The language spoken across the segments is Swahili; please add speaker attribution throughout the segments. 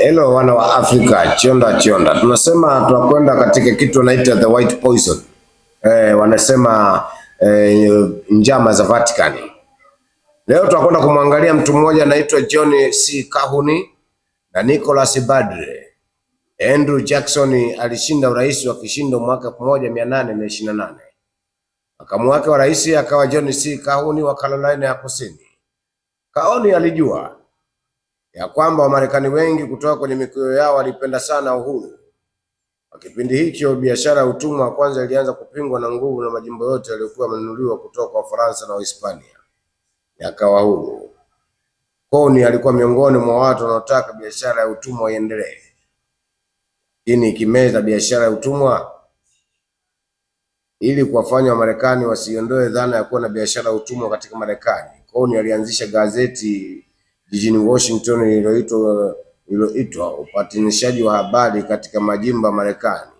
Speaker 1: Hello wana wa Afrika, chionda. Tunasema tunakwenda katika kitu wanaita the white poison. Wanasema njama za Vatican. Leo tunakwenda kumwangalia mtu mmoja anaitwa John C. Kahuni na Nicholas Badre. Andrew Jackson alishinda urais wa kishindo mwaka 1828. Makamu wake wa rais akawa John C. Kahuni wa Carolina ya Kusini. Kahuni alijua ya kwamba Wamarekani wengi kutoka kwenye mikoa yao walipenda sana uhuru. Kwa kipindi hicho biashara ya utumwa kwanza ilianza kupingwa na nguvu na majimbo yote yaliyokuwa yamenunuliwa kutoka kwa Ufaransa na Hispania yakawa huru. Kahuni alikuwa miongoni mwa watu wanaotaka biashara ya utumwa iendelee. Lakini ikimeza biashara ya utumwa ili kuwafanya Wamarekani wasiondoe dhana ya kuwa na biashara ya utumwa katika Marekani. Kahuni alianzisha gazeti jijini Washington iliyoitwa upatanishaji wa habari katika majimbo ya Marekani,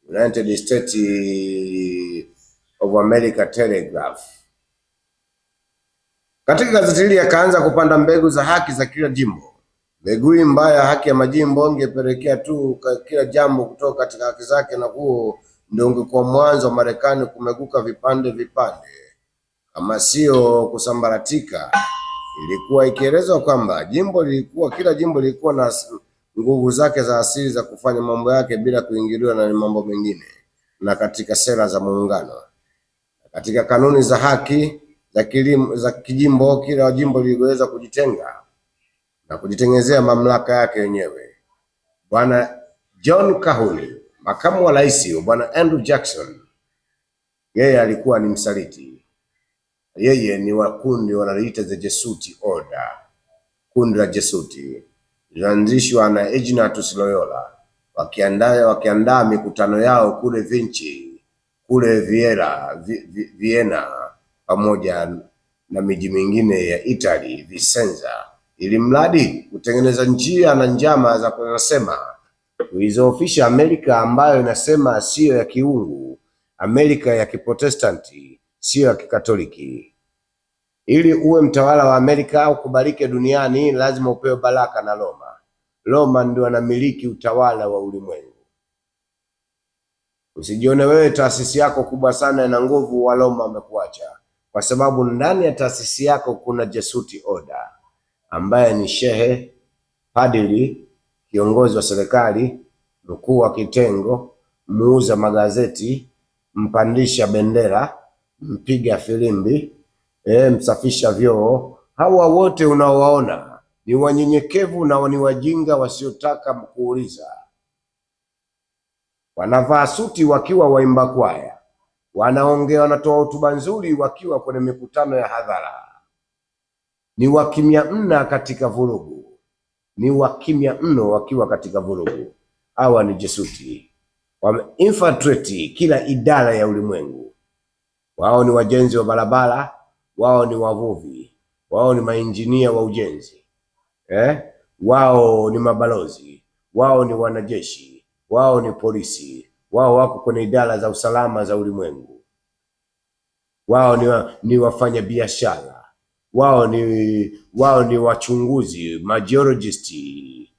Speaker 1: United States of America Telegraph. Katika gazeti hili akaanza kupanda mbegu za haki za kila jimbo. Mbegu hii mbaya, haki ya majimbo, ingepelekea tu kila jambo kutoka katika haki zake, na huo ndio ungekuwa mwanzo wa Marekani kumeguka vipande, kama sio kusambaratika. Ilikuwa ikielezwa kwamba kila jimbo lilikuwa na nguvu zake za asili za kufanya mambo yake bila kuingiliwa na mambo mengine, na katika sera za muungano, katika kanuni za haki za kijimbo, kila jimbo liliweza kujitenga na kujitengenezea mamlaka yake yenyewe. Bwana John Kahuni, makamu wa rais wa Bwana Andrew Jackson, yeye alikuwa ni msaliti. Yeye ni wa kundi wanaliita the Jesuit Order. Kundi la Jesuit lilianzishwa na Ignatius Loyola, wakiandaa mikutano yao kule Vinci, kule Vienna pamoja na miji mingine ya Italy, Vicenza, ili mradi kutengeneza njia na njama za kusema kuizoofisha Amerika ambayo inasema sio ya kiungu, Amerika ya Kiprotestanti, sio ya Kikatoliki. Ili uwe mtawala wa Amerika au kubalike duniani, lazima upewe baraka na Roma. Roma ndio anamiliki utawala wa ulimwengu. Usijione wewe taasisi yako kubwa sana na nguvu, wa Roma amekuacha, kwa sababu ndani ya taasisi yako kuna Jesuit Order ambaye ni shehe, padri, kiongozi wa serikali, mkuu wa kitengo, muuza magazeti, mpandisha bendera, mpiga filimbi, msafisha vyoo. Hawa wote unaowaona ni wanyenyekevu na ni wajinga wasiotaka kuuliza. Wanavaa suti wakiwa waimba kwaya, wanaongea, wanatoa hotuba nzuri wakiwa kwenye mikutano ya hadhara. Ni wakimya mno katika vurugu, ni wakimya mno wakiwa katika vurugu. Hawa ni Jesuit, wameinfiltrate kila idara ya ulimwengu. Wao ni wajenzi wa barabara, wao ni wavuvi, wao ni mainjinia wa ujenzi, wao ni mabalozi, wao ni wanajeshi, wao ni polisi, wao wako kwenye idara za usalama za ulimwengu, wao ni wafanya biashara, wao ni wachunguzi, majiologisti,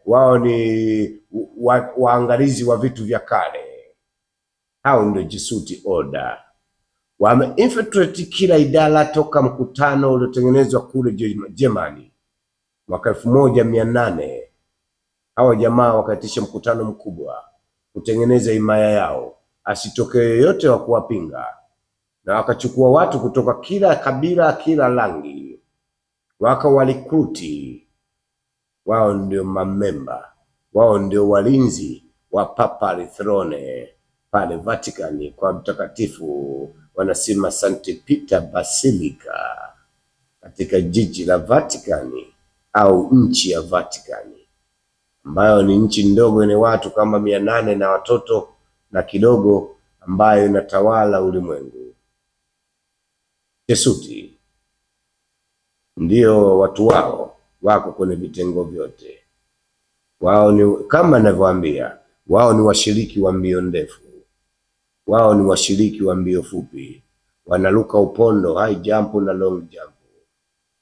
Speaker 1: wao ni waangalizi wa vitu vya kale. Hao ndio Jesuit Order. Wameinfiltrate kila idara toka mkutano uliotengenezwa kule Germany mwaka 1800. Hawa jamaa wakaitisha mkutano mkubwa kutengeneza himaya yao, asitokee yoyote wa kuwapinga, na wakachukua watu kutoka kila kabila, kila rangi, wakawarecruit. Wao ndio mamemba, wao ndio walinzi wa papal throne pale Vatican, kwa mtakatifu wanasema St. Peter Basilica, katika jiji la Vatican au nchi ya Vatican, ambayo ni nchi ndogo yenye watu kama 800 na watoto na kidogo, ambayo inatawala ulimwengu. Jesuit ndio watu wao wako kwenye vitengo vyote. Wao ni kama ninavyowaambia, wao ni washiriki wa mbio ndefu, wao ni washiriki wa mbio fupi, wanaruka upondo, high jump na long jump.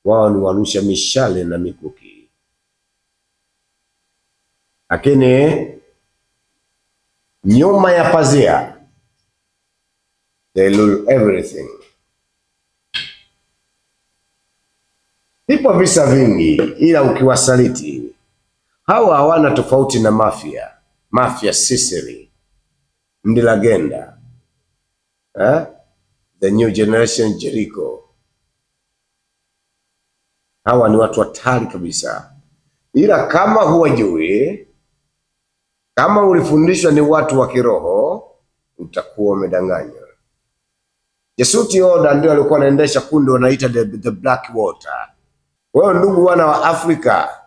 Speaker 1: Wao ni warusha mishale na mikuki. lakini nyuma ya pazia they rule everything. Vipo visa vingi, ila ukiwasaliti hawa hawana tofauti na mafia Sicily, Ndilagenda, the new generation Jericho. Hawa ni watu hatari kabisa, ila kama huwajui, kama ulifundishwa ni watu wa kiroho, utakuwa umedanganywa. Jesuti Oda ndio alikuwa anaendesha kundi wanaita the Black Water. Wewe ndugu, wana wa Afrika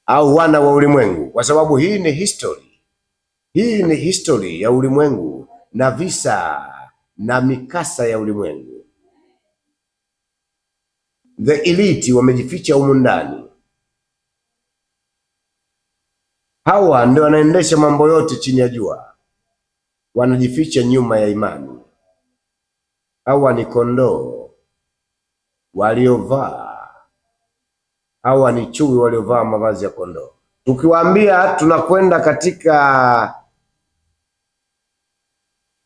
Speaker 1: au wana wa ulimwengu, kwa sababu hii ni history. Hii ni history ya ulimwengu na visa na mikasa ya ulimwengu. The elite wamejificha humu ndani. Hawa ndio wanaendesha mambo yote chini ya jua, wanajificha nyuma ya imani. Hawa ni kondoo waliovaa, hawa ni chui waliovaa mavazi ya kondoo. Tukiwaambia tunakwenda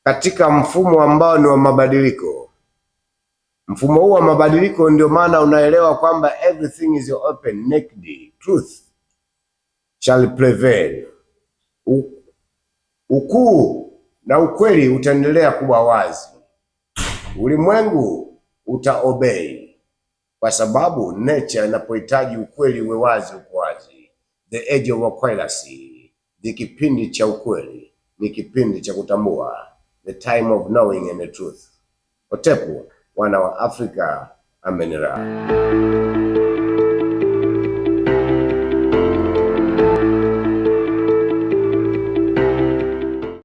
Speaker 1: katika mfumo ambao ni wa mabadiliko. Mfumo huu wa mabadiliko ndio maana unaelewa kwamba everything is open, naked, truth shall prevail. Ukuu na ukweli utaendelea kuwa wazi. Ulimwengu utaobey, kwa sababu nature inapohitaji ukweli uwe wazi, uko wazi. The age of accuracy, the kipindi cha ukweli, ni kipindi cha kutambua, the time of knowing and the truth. Otepu, wana wa Afrika, amenira.